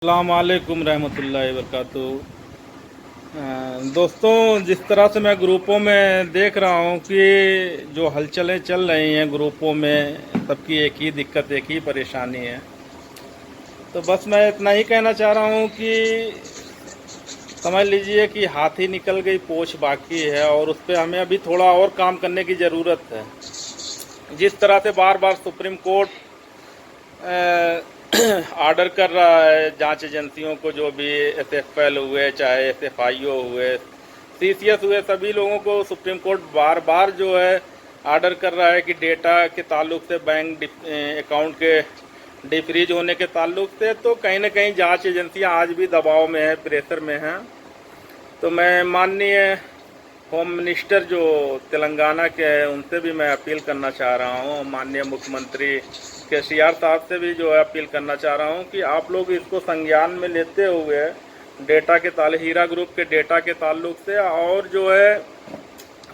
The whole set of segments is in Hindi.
अस्सलाम वालेकुम रहमतुल्लाहि वबरकातुहू। दोस्तों, जिस तरह से मैं ग्रुपों में देख रहा हूँ कि जो हलचलें चल रही हैं ग्रुपों में, सबकी एक ही दिक्कत, एक ही परेशानी है। तो बस मैं इतना ही कहना चाह रहा हूँ कि समझ लीजिए कि हाथी निकल गई, पोछ बाकी है, और उस पर हमें अभी थोड़ा और काम करने की ज़रूरत है। जिस तरह से बार बार सुप्रीम कोर्ट ऑर्डर कर रहा है जांच एजेंसियों को, जो भी एसएफएल हुए, चाहे एसएफआईओ हुए, सीसीएस हुए, सभी लोगों को सुप्रीम कोर्ट बार बार जो है ऑर्डर कर रहा है कि डेटा के ताल्लुक से, बैंक अकाउंट के डिफ्रीज होने के ताल्लुक से, तो कहीं ना कहीं जांच एजेंसियां आज भी दबाव में है, प्रेशर में हैं। तो मैं माननीय होम मिनिस्टर जो तेलंगाना के हैं, उनसे भी मैं अपील करना चाह रहा हूँ, माननीय मुख्यमंत्री केसीआर साहब से भी जो है अपील करना चाह रहा हूँ कि आप लोग इसको संज्ञान में लेते हुए डेटा के हीरा ग्रुप के डेटा के ताल्लुक से, और जो है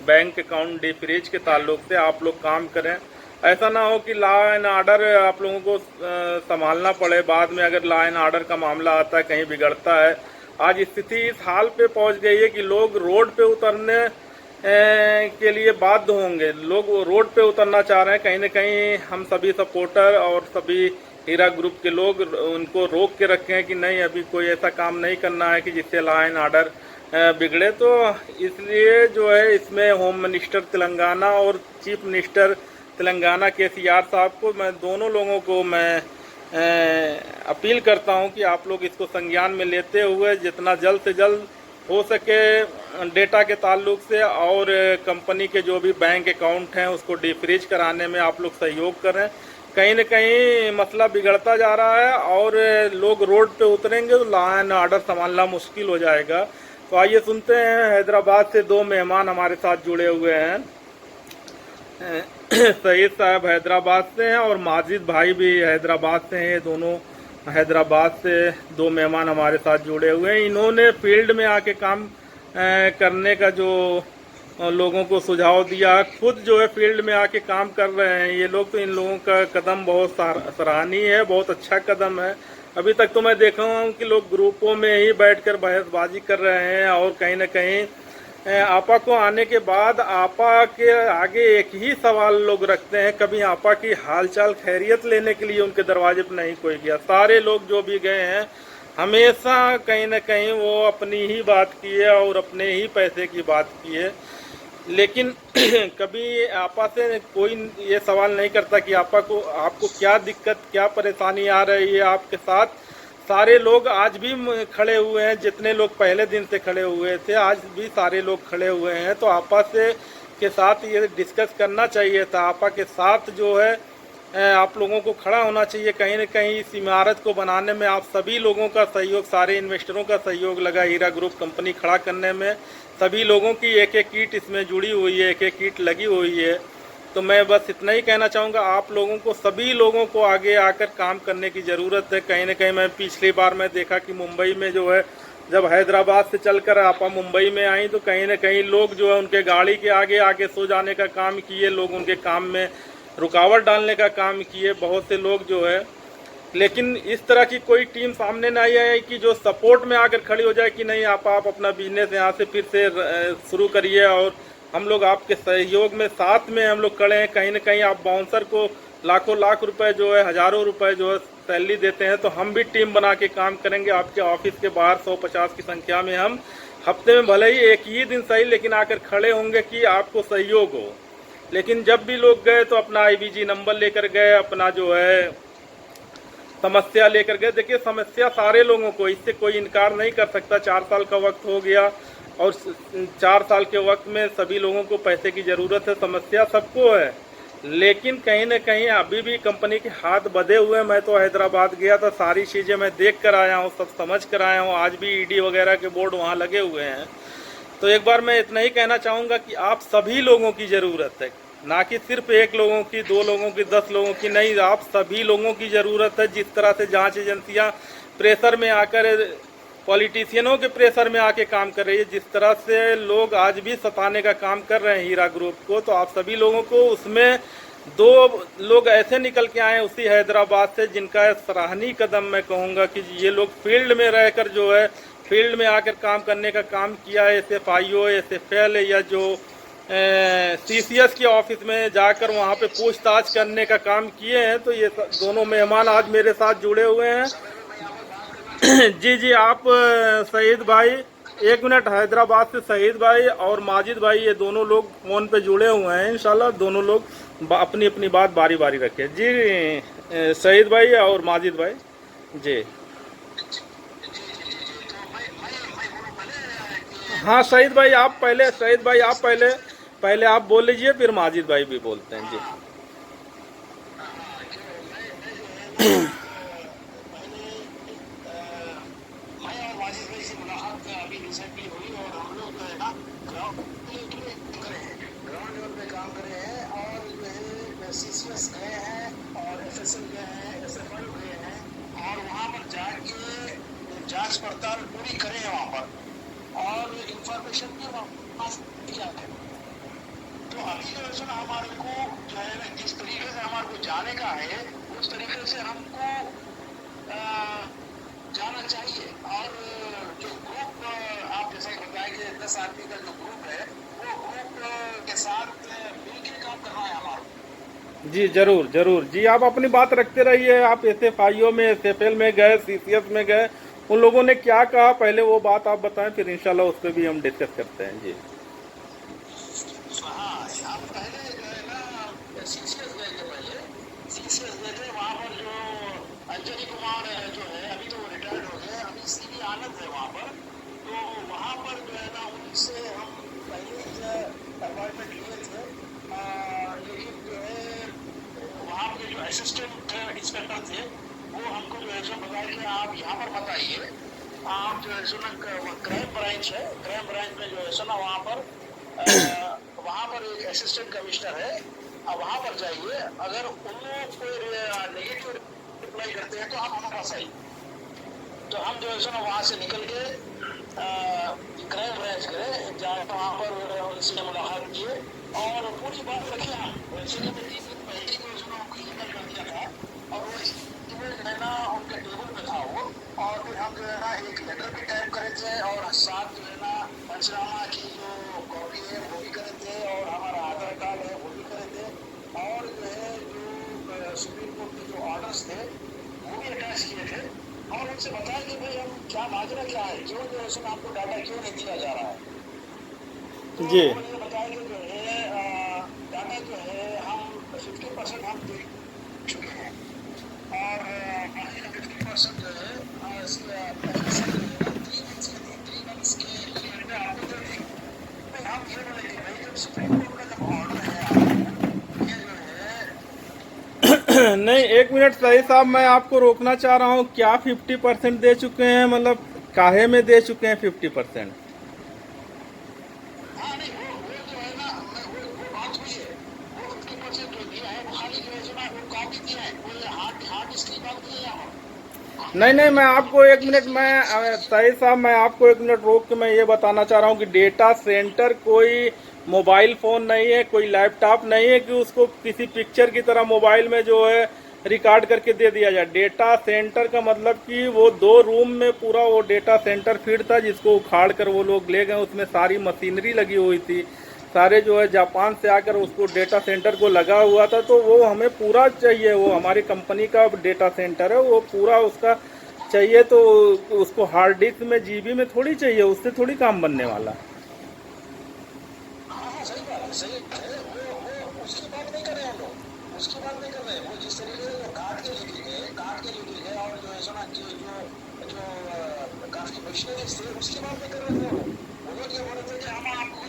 बैंक अकाउंट डिफ्रीज के ताल्लुक से आप लोग काम करें। ऐसा ना हो कि लॉ एंड ऑर्डर आप लोगों को संभालना पड़े, बाद में अगर लॉ एंड ऑर्डर का मामला आता है, कहीं बिगड़ता है। आज स्थिति इस हाल पे पहुंच गई है कि लोग रोड पे उतरने के लिए बाध्य होंगे, लोग रोड पे उतरना चाह रहे हैं। कहीं ना कहीं हम सभी सपोर्टर और सभी हीरा ग्रुप के लोग उनको रोक के रखे हैं कि नहीं, अभी कोई ऐसा काम नहीं करना है कि जिससे लॉ एंड ऑर्डर बिगड़े। तो इसलिए जो है इसमें होम मिनिस्टर तेलंगाना और चीफ मिनिस्टर तेलंगाना केसीआर साहब को, मैं दोनों लोगों को मैं अपील करता हूं कि आप लोग इसको संज्ञान में लेते हुए जितना जल्द से जल्द हो सके डेटा के ताल्लुक से और कंपनी के जो भी बैंक अकाउंट हैं उसको डिफ्रीज कराने में आप लोग सहयोग करें। कहीं न कहीं मसला बिगड़ता जा रहा है और लोग रोड पे उतरेंगे तो लॉ एंड ऑर्डर संभालना मुश्किल हो जाएगा। तो आइए सुनते हैं, हैदराबाद से दो मेहमान हमारे साथ जुड़े हुए हैं। सईद साहब हैदराबाद से हैं और माजिद भाई भी हैदराबाद से हैं। ये दोनों हैदराबाद से दो मेहमान हमारे साथ जुड़े हुए हैं। इन्होंने फील्ड में आके काम करने का जो लोगों को सुझाव दिया, खुद जो है फील्ड में आके काम कर रहे हैं ये लोग। तो इन लोगों का कदम बहुत सराहनीय है, बहुत अच्छा कदम है। अभी तक तो मैं देखा हूँ कि लोग ग्रुपों में ही बैठकर बहसबाजी कर रहे हैं, और कहीं ना कहीं आपा को आने के बाद आपा के आगे एक ही सवाल लोग रखते हैं, कभी आपा की हालचाल खैरियत लेने के लिए उनके दरवाजे पर नहीं कोई गया। सारे लोग जो भी गए हैं हमेशा कहीं ना कहीं वो अपनी ही बात की है और अपने ही पैसे की बात की है, लेकिन कभी आपा से कोई ये सवाल नहीं करता कि आपको क्या दिक्कत, क्या परेशानी आ रही है आपके साथ। सारे लोग आज भी खड़े हुए हैं, जितने लोग पहले दिन से खड़े हुए थे आज भी सारे लोग खड़े हुए हैं। तो आपा से के साथ ये डिस्कस करना चाहिए था, आपा के साथ जो है आप लोगों को खड़ा होना चाहिए। कहीं न कहीं इस इमारत को बनाने में आप सभी लोगों का सहयोग, सारे इन्वेस्टरों का सहयोग लगा हीरा ग्रुप कंपनी खड़ा करने में। सभी लोगों की एक एक कीट इसमें जुड़ी हुई है, एक एक कीट लगी हुई है। तो मैं बस इतना ही कहना चाहूँगा, आप लोगों को, सभी लोगों को आगे आकर काम करने की ज़रूरत है। कहीं ना कहीं मैं पिछली बार मैं देखा कि मुंबई में जो है, जब हैदराबाद से चलकर आपा मुंबई में आई तो कहीं ना कहीं लोग जो है उनके गाड़ी के आगे आगे सो जाने का काम किए, लोग उनके काम में रुकावट डालने का काम किए, बहुत से लोग जो है। लेकिन इस तरह की कोई टीम सामने नहीं आई कि जो सपोर्ट में आकर खड़ी हो जाए कि नहीं आप अपना बिजनेस यहाँ से फिर से शुरू करिए और हम लोग आपके सहयोग में साथ में हम लोग खड़े हैं। कहीं ना कहीं आप बाउंसर को लाखों लाख रुपए जो है, हजारों रुपए जो है सैलरी देते हैं, तो हम भी टीम बना के काम करेंगे आपके ऑफिस के बाहर 150 की संख्या में। हम हफ्ते में भले ही एक ही दिन सही, लेकिन आकर खड़े होंगे कि आपको सहयोग हो। लेकिन जब भी लोग गए तो अपना आईबीजी नंबर लेकर गए, अपना जो है समस्या लेकर गए। देखिए, समस्या सारे लोगों को, इससे कोई इनकार नहीं कर सकता। 4 साल का वक्त हो गया और 4 साल के वक्त में सभी लोगों को पैसे की ज़रूरत है, समस्या सबको है। लेकिन कहीं ना कहीं अभी भी कंपनी के हाथ बंधे हुए हैं। मैं तो हैदराबाद गया था, सारी चीज़ें मैं देख कर आया हूँ, सब समझ कर आया हूँ। आज भी ईडी वगैरह के बोर्ड वहाँ लगे हुए हैं। तो एक बार मैं इतना ही कहना चाहूँगा कि आप सभी लोगों की ज़रूरत है, ना कि सिर्फ एक लोगों की, 2 लोगों की, 10 लोगों की नहीं, आप सभी लोगों की ज़रूरत है। जिस तरह से जांच एजेंसियां प्रेशर में आकर, पॉलिटिशियनों के प्रेशर में आके काम कर रही है, जिस तरह से लोग आज भी सताने का काम कर रहे हैं हीरा ग्रुप को, तो आप सभी लोगों को उसमें दो लोग ऐसे निकल के आए उसी हैदराबाद से जिनका सराहनीय कदम मैं कहूँगा कि ये लोग फील्ड में रहकर जो है फील्ड में आकर काम करने का काम किया है। SFIO SFL या जो CCS के ऑफिस में जाकर वहाँ पे पूछताछ करने का काम किए हैं। तो ये दोनों मेहमान आज मेरे साथ जुड़े हुए हैं। जी जी, आप सईद भाई, एक मिनट, हैदराबाद से सईद भाई और माजिद भाई ये दोनों लोग फोन पे जुड़े हुए हैं। इंशाल्लाह दोनों लोग अपनी अपनी बात बारी बारी रखें। जी सईद भाई और माजिद भाई जी। हाँ सईद भाई आप पहले, सईद भाई आप पहले पहले आप बोल लीजिए, फिर माजिद भाई भी बोलते हैं जी। CCS गए हैं और FSL गए हैं, SFL गए हैं और वहाँ पर जाके जांच पड़ताल पूरी करें वहाँ पर और इंफॉर्मेशन भी वहाँ किया है। तो अभी जो है ना हमारे को जो है ना जिस तरीके से हमारे को जाने का है उस तरीके से हमको जाना चाहिए। और जो ग्रुप आप जैसे बताया कि 10 आदमी का जो ग्रुप है वो ग्रुप के साथ मिलकर काम करना है हमारा। जी जरूर जरूर जी, आप अपनी बात रखते रहिए। आप SFIO में SFL में गए, CCS में गए, उन लोगों ने क्या कहा पहले वो बात आप बताएं, फिर इंशाल्लाह उस पर भी हम डिस्कस करते हैं जी। हाँ, आप पहले जो है ना CCS गए थे, पहले CCS गए थे। वहाँ पर जो अंजनी कुमार जो है अभी तो रिटायर्ड हो गए, अभी CV आनंद है वहाँ पर। तो वहाँ पर जो है ना उनसे हम पहले अपॉइंटमेंट लिए थे, लेकिन जो है वहाँ के जो असिस्टेंट इंस्पेक्टर थे वो हमको जो है सो बताया कि आप यहाँ पर मत आइए, आप जो है सो ना क्राइम ब्रांच है, क्राइम ब्रांच में जो है सो ना वहाँ पर एक असिस्टेंट कमिश्नर है, आप वहाँ पर जाइए। अगर उन लोग कोई नेगेटिव रिप्लाई करते हैं तो आप हमारे पास आइए। तो हम जो है सो ना वहाँ से निकल के क्राइम ब्रांच गए, जहाँ वहाँ पर उनसे मुलाकात किए और पूरी बात रखी। हम वैसे में 3 दिन पहले जो है सो उनको ईमेल कर दिया था और वो ईमेल जो है ना उनके टेबल पे था वो। और फिर हम जो है ना एक लेटर भी टाइप करे थे और साथ जो है ना पंचनामा की जो कॉपी है वो भी करे थे और हमारा आधार कार्ड है वो भी करे थे और जो है जो सुप्रीम कोर्ट के जो ऑर्डर्स थे वो भी अटैच किए थे और उनसे बताया कि भाई हम क्या माजरा क्या है, क्यों जो है सो आपको डाटा क्यों नहीं दिया जा रहा है। तो जी उन्होंने बताया कि जो है डाटा जो है हम 50% हम दे चुके हैं और बाकी का 50% जो है 3 मंथ्स के लिए आपको जो है हम ये बोले कि भाई जब सुप्रीम कोर्ट का जब ऑर्डर है आपको ये जो है नहीं एक मिनट सही साहब, मैं आपको रोकना चाह रहा हूँ। क्या 50% दे चुके हैं, मतलब काहे में दे चुके हैं 50%? नहीं वो जो है ना वो बात हुई है, वो 50% जो दिया है वो खाली जो है ना वो कॉपी दिया है, कोई हार्ड डिस्क की बात नहीं है। नहीं नहीं, मैं आपको एक मिनट, मैं सही साहब मैं आपको एक मिनट रोक के मैं ये बताना चाह रहा हूँ कि डेटा सेंटर कोई मोबाइल फोन नहीं है, कोई लैपटॉप नहीं है कि उसको किसी पिक्चर की तरह मोबाइल में जो है रिकॉर्ड करके दे दिया जाए। डेटा सेंटर का मतलब कि वो 2 रूम में पूरा वो डेटा सेंटर फीड था जिसको उखाड़ कर वो लोग ले गए। उसमें सारी मशीनरी लगी हुई थी, सारे जो है जापान से आकर उसको डेटा सेंटर को लगा हुआ था। तो वो हमें पूरा चाहिए, वो हमारी कंपनी का डेटा सेंटर है, वो पूरा उसका चाहिए। तो उसको हार्ड डिस्क में GB में थोड़ी चाहिए, उससे थोड़ी काम बनने वाला। सही बात है, सही है। वो उसकी बात नहीं कर रहे हम लोग, उसकी बात नहीं कर रहे। वो जिस तरीके से काट के लेके गए और जो है सुना जो जो काफी मशीनरीज थे उसकी बात नहीं कर रहे थे। वो लोग ये बोल रहे थे कि हम आपको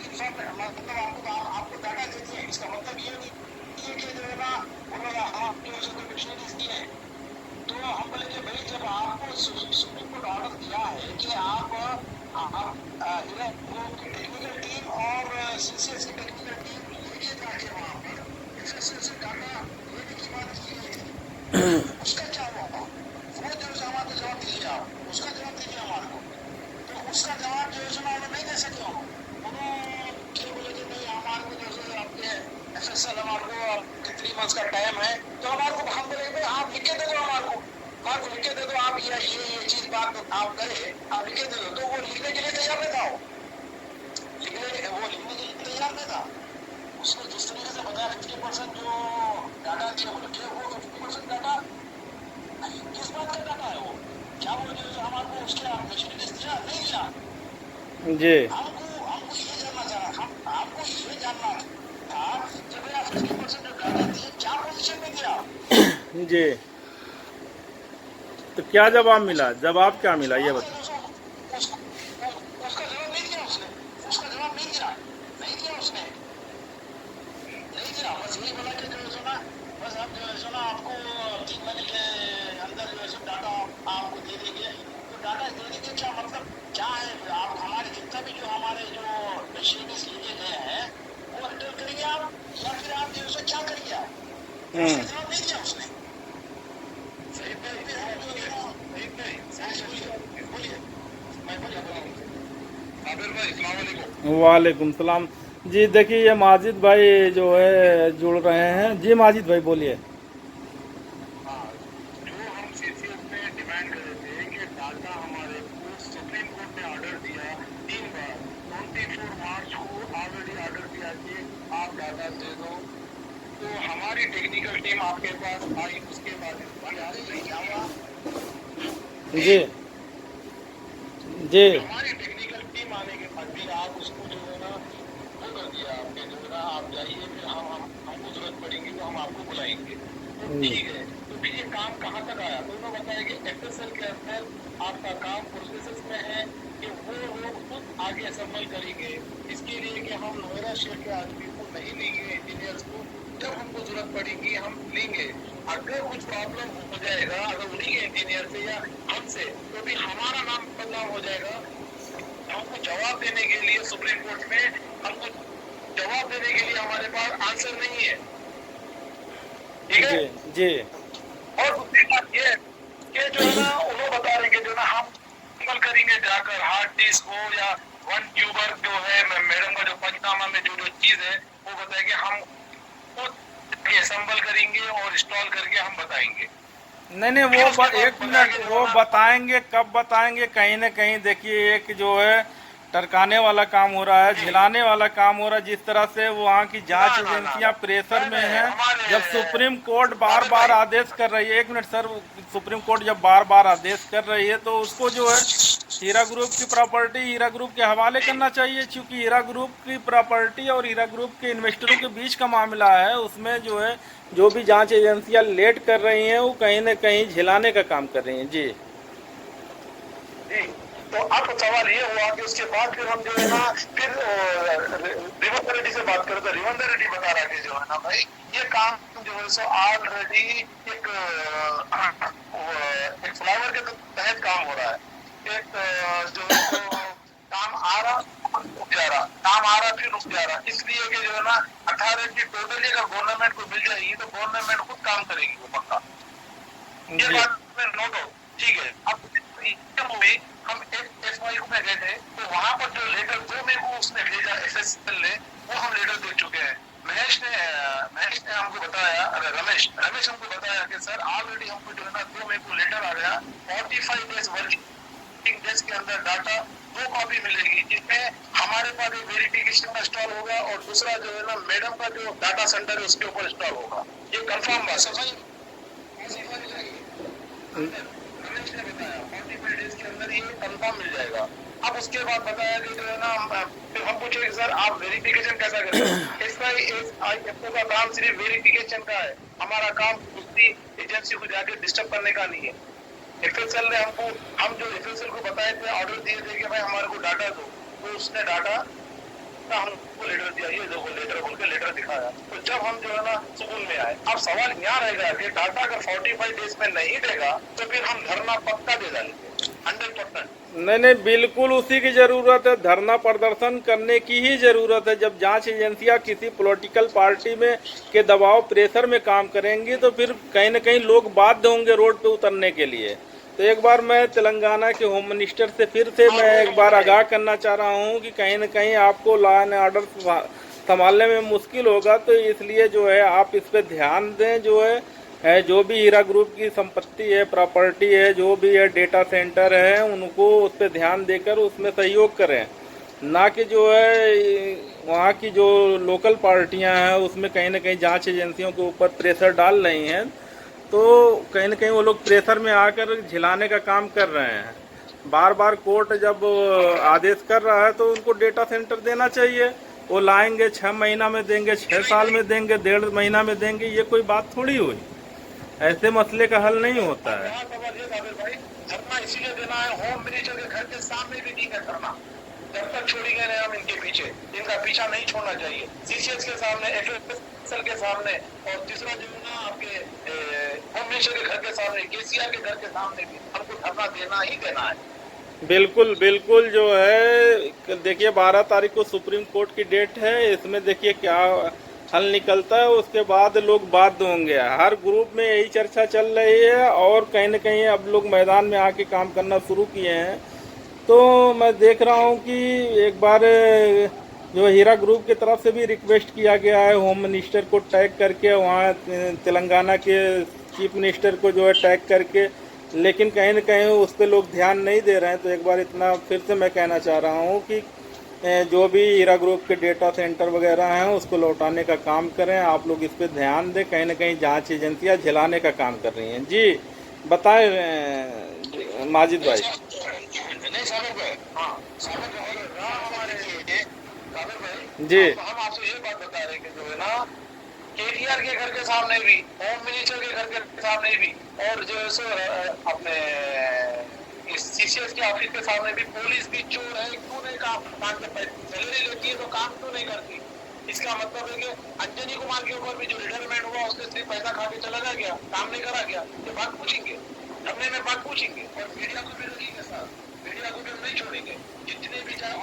मतलब आपको डाटा दे दिए, इसका मतलब ये नहीं कि जो है ना उन्होंने आपको जो है मशीनरीज दी है। तो हम बोले कि भाई जब आपको सुप्रीम कोर्ट ऑर्डर दिया है कि आप टेक्निकल टीम और CCS की टेक्निकल टीम लेके जाके वहाँ पर FSL से डाटा लेने की बात की गई थी, उसका क्या हुआ? वो जो जवाब दीजिए आप, उसका जवाब दीजिए हमारे को। तो उसका जवाब जो है उन्होंने नहीं दे सके। उन्होंने क्या बोले कि नहीं हमारे को जो है आपके FSL हमारे को 3 मंथ्स आप गए, आप लिखे थे, तो वो लिखने के लिए तैयार नहीं था, वो लिखने के लिए तैयार नहीं था। उसने जिस तरीके से बताया 50% जो डाटा दिया वो 50% डाटा किस बात का डाटा है? वो क्या वो जो हमारे उसके मशीनरीज दिया नहीं दिया? जी हमको ये जानना चाह रहा, हमको ये जानना था कि भैया 50% जो डाटा दिए क्या पोजीशन में दिया? जी, तो क्या जवाब मिला? जवाब क्या मिला ये बताओ। उसका जवाब नहीं दिया उसने, उसका जवाब नहीं दिया, नहीं दिया उसने, नहीं दिया। बस यही बोला कि जो है सो ना, बस हम जो है सो ना आपको 3 महीने के अंदर जो है सो डाटा आपको दे देंगे। तो डाटा देने के क्या मतलब क्या है? आप हमारे जितना भी जो हमारे जो मशीनरीज लिए गए हैं वो रिटर्न करेंगे आप, या फिर आप जो है सो क्या करेंगे आप? उसका जवाब नहीं दिया उसने। सही बोलिए, मैं बोलिए आबिर भाई, अस्सलाम वालेकुम। वालेकुम सलाम। जी देखिए, ये माजिद भाई जो है जुड़ रहे हैं। जी माजिद भाई बोलिए। हाँ, जो हम सीसीएस में डिमांड कर रहे थे कि डाटा हमारे को सुप्रीम कोर्ट ने ऑर्डर दिया 3 बार, 24 मार्च को ऑलरेडी ऑर्डर दिया कि आप डाटा दे दो। तो हमारी टेक्निकल टीम आपके पास आई, उसके बाद क्या हुआ? जी जी हमारी टेक्निकल टीम आने के बाद भी आप उसको जो है ना वो कर दिया आपने, जो है ना आप जाइए, फिर हमको जरूरत पड़ेगी तो हम आपको बुलाएंगे। तो ठीक है, तो फिर ये काम कहाँ तक आया? तो उन्होंने बताया कि एफएसएल के अंदर आपका काम प्रोसेस में है कि वो लोग खुद आगे असेंबल करेंगे। इसके लिए कि हम नोएडा शहर के आदमी को नहीं लेंगे, इंजीनियर्स को, जब हमको जरूरत पड़ेगी हम लेंगे। अगर कुछ प्रॉब्लम हो जाएगा, अगर उन्हीं के इंजीनियर से या हमसे, तो भी हमारा नाम बदनाम हो जाएगा। हमको जवाब देने के लिए सुप्रीम कोर्ट में हमको जवाब देने के लिए हमारे पास आंसर नहीं है, ठीक है? जी जी और दूसरी बात ये है कि जो है ना उन्होंने बता रहे कि जो ना हम अमल करेंगे जाकर हार्ड डिस्क हो या वन ट्यूबर जो है मैडम का जो पंचनामा में जो जो चीज है वो बताए कि हम खुद असेंबल करेंगे और इंस्टॉल करके हम बताएंगे। नहीं नहीं, वो एक मिनट, वो बताएंगे कब बताएंगे? कहीं ना कहीं देखिए, एक जो है टरकाने वाला काम हो रहा है, झिलाने वाला काम हो रहा है। जिस तरह से वहाँ की जांच एजेंसियां प्रेशर में हैं, जब सुप्रीम कोर्ट बार बार आदेश कर रही है, एक मिनट सर, सुप्रीम कोर्ट जब बार बार आदेश कर रही है तो उसको जो है हीरा ग्रुप की प्रॉपर्टी हीरा ग्रुप के हवाले करना चाहिए, क्योंकि हीरा ग्रुप की प्रॉपर्टी और हीरा ग्रुप के इन्वेस्टरों के बीच का मामला है। उसमें जो है जो भी जांच एजेंसियां लेट कर रही हैं वो कहीं न कहीं झिलाने का काम कर रही हैं। जी जी, तो अब सवाल ये हुआ कि उसके बाद फिर हम जो है ना फिर रिवंदर रेड्डी से बात करें तो रिवंदर रेड्डी बता रहा है जो है ना भाई ये काम जो है सो ऑलरेडी एक फ्लावर के तहत काम हो रहा है। एक जो है सो काम आ रहा रुक जा रहा, काम आ रहा फिर रुक जा रहा, इसलिए कि जो है ना अथॉरिटी टोटली अगर गवर्नमेंट को मिल जाएगी तो गवर्नमेंट खुद काम करेगी वो पक्का, ये बात में नो डाउट, ठीक है। अब में हम एफआईयू में गए थे तो वहां पर जो लेटर जो मेरे को उसने भेजा एफएसएल ने, वो हम लेटर देख चुके हैं। महेश ने हमको बताया, अरे रमेश हमको बताया कि सर ऑलरेडी हमको जो है ना 2 मई को लेटर आ गया, 45 डेज वर्किंग डेज के अंदर डाटा 2 कॉपी मिलेगी, जिसमें हमारे पास एक वेरिफिकेशन इंस्टॉल होगा और दूसरा जो है ना मैडम का जो डाटा सेंटर है उसके ऊपर इंस्टॉल होगा। ये कंफर्म बात है। रमेश ने बताया 45 डेज के अंदर ये कंफर्म मिल जाएगा। अब उसके बाद बताया कि जो है ना फिर हम पूछे कि सर आप वेरिफिकेशन कैसा करेंगे? एसआईएफओ का काम सिर्फ वेरिफिकेशन का है, हमारा काम दूसरी एजेंसी को जाके डिस्टर्ब करने का नहीं है। एफएसएल ने हमको, हम जो एफएसएल को बताए थे, ऑर्डर दिए थे कि भाई हमारे को डाटा दो, तो उसने डाटा का हमको लेटर दिया, ये देखो लेटर बोल के लेटर दिखाया। तो जब हम जो है ना सुकून में आए। अब सवाल यहाँ रहेगा कि डाटा अगर 45 डेज में नहीं देगा तो फिर हम धरना पक्का दे डालेंगे 100%। नहीं, बिल्कुल उसी की जरूरत है, धरना प्रदर्शन करने की ही जरूरत है। जब जांच एजेंसियां किसी पॉलिटिकल पार्टी में के दबाव प्रेशर में काम करेंगी तो फिर कहीं न कहीं लोग बाध्य होंगे रोड पे उतरने के लिए। तो एक बार मैं तेलंगाना के होम मिनिस्टर से फिर से मैं एक बार आगाह करना चाह रहा हूं कि कहीं न कहीं आपको लॉ एंड ऑर्डर संभालने में मुश्किल होगा, तो इसलिए जो है आप इस पे ध्यान दें। जो है है, जो भी हीरा ग्रुप की संपत्ति है, प्रॉपर्टी है, जो भी है डेटा सेंटर है, उनको उस पर ध्यान देकर उसमें सहयोग करें, ना कि जो है वहाँ की जो लोकल पार्टियां हैं उसमें कहीं ना कहीं जांच एजेंसियों के ऊपर प्रेशर डाल रही हैं, तो कहीं ना कहीं वो लोग प्रेशर में आकर झिलाने का काम कर रहे हैं। बार बार कोर्ट जब आदेश कर रहा है तो उनको डेटा सेंटर देना चाहिए। वो लाएंगे 6 महीना में देंगे, 6 साल में देंगे, 1.5 महीना में देंगे, ये कोई बात थोड़ी हुई। ऐसे मसले का हल नहीं होता है। धरना इसीलिए देना है, होम मिनिस्टर के घर के सामने भी नहीं है धरना, जब तक छोड़ी गए हम इनके पीछे, इनका पीछा नहीं छोड़ना चाहिए। सीसीएस के सामने, एफएसएल के सामने, और तीसरा जो है ना आपके होम मिनिस्टर के घर के सामने, केसीआर के घर के सामने भी हमको धरना देना ही देना है। बिल्कुल बिल्कुल। जो है देखिए 12 तारीख को सुप्रीम कोर्ट की डेट है, इसमें देखिए क्या हल निकलता है, उसके बाद लोग बाध्य होंगे। हर ग्रुप में यही चर्चा चल रही है और कहीं न कहीं अब लोग मैदान में आके काम करना शुरू किए हैं। तो मैं देख रहा हूँ कि एक बार जो हीरा ग्रुप की तरफ से भी रिक्वेस्ट किया गया है होम मिनिस्टर को टैग करके, वहाँ तेलंगाना के चीफ मिनिस्टर को जो है टैग करके, लेकिन कहीं न कहीं उस पर लोग ध्यान नहीं दे रहे हैं। तो एक बार इतना फिर से मैं कहना चाह रहा हूँ कि जो भी हीरा ग्रुप के डेटा सेंटर वगैरह हैं उसको लौटाने का काम करें, आप लोग इस पर ध्यान दें। कहीं ना कहीं जांच एजेंसियां झिलाने का काम कर रही हैं। जी बताएं माजिद भाई। नहीं साबिर भाई, हाँ साबिर भाई, हमारे साबिर भाई जी हम आपसे ये बात बता रहे हैं कि जो है ना केटीआर के घर के सामने भी, होम मिनिस्टर के घर के सामने भी, और जो है सो अपने सीसीएस के ऑफिस के सामने भी पुलिस भी चोर है, क्यों नहीं काम सैलरी लेती है तो काम क्यों नहीं करती। इसका मतलब है कि अंजनी कुमार के ऊपर भी जो रिटायरमेंट हुआ उसने सिर्फ पैसा खा के चला गया, काम नहीं करा गया, ये बात पूछेंगे, धरने में बात पूछेंगे। और मीडिया को भी रखेंगे साथ, मीडिया को भी हम नहीं छोड़ेंगे, जितने भी चाहे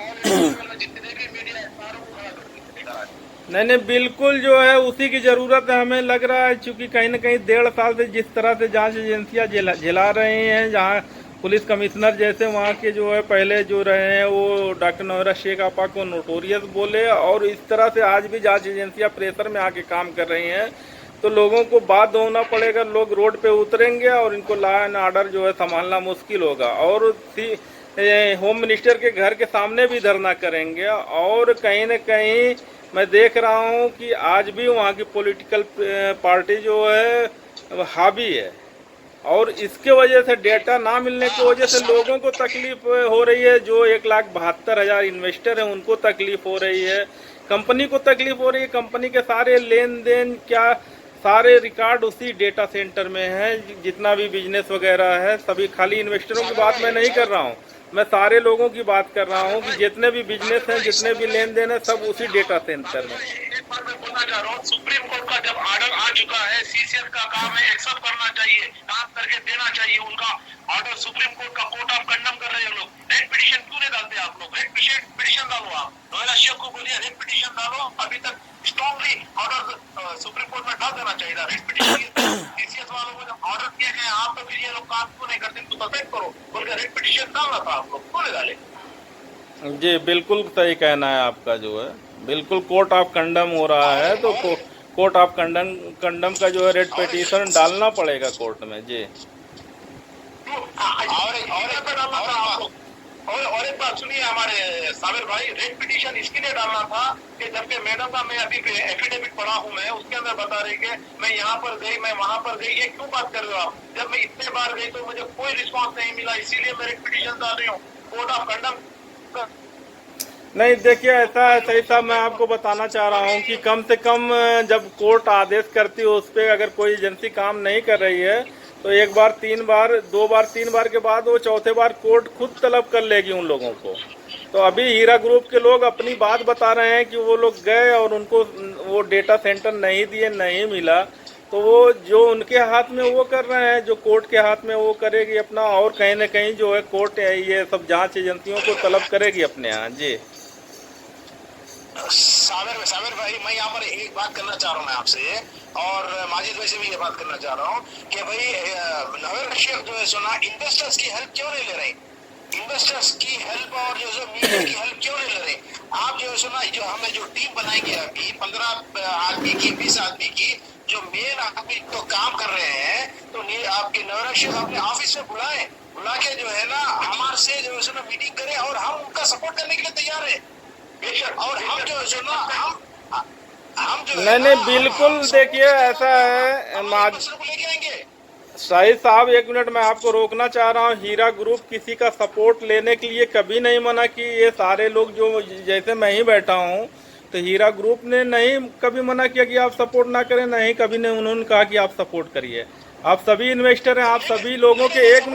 और जितने भी मीडिया है सारों को खड़ा कर देंगे। नहीं बिल्कुल जो है उसी की ज़रूरत है हमें लग रहा है, क्योंकि कहीं ना कहीं 1.5 साल से जिस तरह से जांच एजेंसियां झिला रही हैं, जहां पुलिस कमिश्नर जैसे वहाँ के जो है पहले जो रहे हैं वो डॉक्टर नौरा शेख आपा को नोटोरियस बोले, और इस तरह से आज भी जांच एजेंसियां प्रेशर में आके काम कर रही हैं, तो लोगों को बाध्य होना पड़ेगा। लोग रोड पे उतरेंगे और इनको लॉ एंड ऑर्डर जो है संभालना मुश्किल होगा, और होम मिनिस्टर के घर के सामने भी धरना करेंगे। और कहीं न कहीं मैं देख रहा हूँ कि आज भी वहाँ की पॉलिटिकल पार्टी जो है हावी है, और इसके वजह से डेटा ना मिलने की वजह से लोगों को तकलीफ हो रही है। जो 1,72,000 इन्वेस्टर हैं उनको तकलीफ हो रही है, कंपनी को तकलीफ हो रही है। कंपनी के सारे लेन देन क्या सारे रिकॉर्ड उसी डेटा सेंटर में है, जितना भी बिजनेस वगैरह है सभी। खाली इन्वेस्टरों की बात मैं नहीं कर रहा हूँ, मैं सारे लोगों की बात कर रहा हूँ कि जितने भी बिजनेस हैं, जितने भी लेन देन है, सब उसी डेटा सेंटर में। एक बार मैं बोलना चाह रहा हूँ, सुप्रीम कोर्ट का जब ऑर्डर आ चुका है, सीसीएस का काम है एक्सेप्ट करना चाहिए, काम करके देना चाहिए उनका ऑर्डर। सुप्रीम कोर्ट का कोर्ट ऑफ कंडम कर रहे हैं लोग। रेड पिटीशन क्यों नहीं डालते आप लोग? रेड पिटीशन डालो, आप नोएडा शेख को बोलिए रेड पिटीशन डालो। अभी तक स्ट्रॉन्गली ऑर्डर सुप्रीम कोर्ट में डाल देना चाहिए रेड पिटीशन। सीसीएस वालों को जब ऑर्डर किए गए आप तो फिर ये लोग काम क्यों नहीं करते, इनको सस्पेंड करो बोल के रेड पिटीशन डालना था, आप लोग क्यों नहीं डाले? जी बिल्कुल सही कहना है आपका। जो है बिल्कुल कोर्ट ऑफ कंडम हो रहा है, तो कोर्ट ऑफ कंडम का जो है रेड पिटीशन डालना पड़ेगा कोर्ट में। जी और एक बात सुनिए हमारे साबिर भाई, रेड पिटीशन इसके लिए डालना था कि जबकि मैडम का मैं अभी एफिडेविट पढ़ा हूँ, मैं उसके अंदर बता रही कि मैं यहाँ पर गई, मैं वहाँ पर गई। ये क्यों बात कर रहे हो आप? जब मैं इतने बार गई तो मुझे कोई रिस्पांस नहीं मिला, इसीलिए मैं रेड पिटीशन डाल रही हूँ कोर्ट ऑफ कंडम। नहीं देखिए ऐसा है सही साहब, मैं आपको बताना चाह रहा हूँ कि कम से कम जब कोर्ट आदेश करती है उस पर अगर कोई एजेंसी काम नहीं कर रही है तो 1 बार 3 बार 2 बार 3 बार के बाद वो चौथे बार कोर्ट खुद तलब कर लेगी उन लोगों को। तो अभी हीरा ग्रुप के लोग अपनी बात बता रहे हैं कि वो लोग गए और उनको वो डेटा सेंटर नहीं दिए, नहीं मिला, तो वो जो उनके हाथ में वो कर रहे हैं, जो कोर्ट के हाथ में वो करेगी अपना, और कहीं ना कहीं जो है कोर्ट ये सब जांच एजेंसियों को तलब करेगी अपने यहाँ। जी साबिर भाई, मैं यहाँ पर एक बात करना चाह रहा हूँ मैं आपसे, और माजिद भाई से भी ये बात करना चाह रहा हूँ कि भाई नवेर शेख जो है सुना इन्वेस्टर्स की हेल्प क्यों नहीं ले रहे? इन्वेस्टर्स की हेल्प और जो मीडिया की हेल्प क्यों नहीं ले रहे? आप जो है सुना जो हमें जो टीम बनाएंगे अभी 15 आदमी की, 20 आदमी की, जो मेन आदमी तो काम कर रहे हैं, तो आपके नवरा शेख अपने ऑफिस में बुला के जो है ना हमारे से जो है ना मीटिंग करें, और हम उनका सपोर्ट करने के लिए तैयार है बेशक। और हम जो है ना हम जो है नहीं बिल्कुल, देखिए ऐसा है लेके आएंगे। शाहिद साहब, एक मिनट मैं आपको रोकना चाह रहा हूँ। हीरा ग्रुप किसी का सपोर्ट लेने के लिए कभी नहीं मना कि ये सारे लोग जो जैसे मैं ही बैठा हूँ, तो हीरा ग्रुप ने नहीं कभी मना किया कि आप सपोर्ट ना करें, नहीं कभी नहीं उन्होंने कहा कि आप सपोर्ट करिए। आप सभी इन्वेस्टर हैं, आप सभी लोगों के एक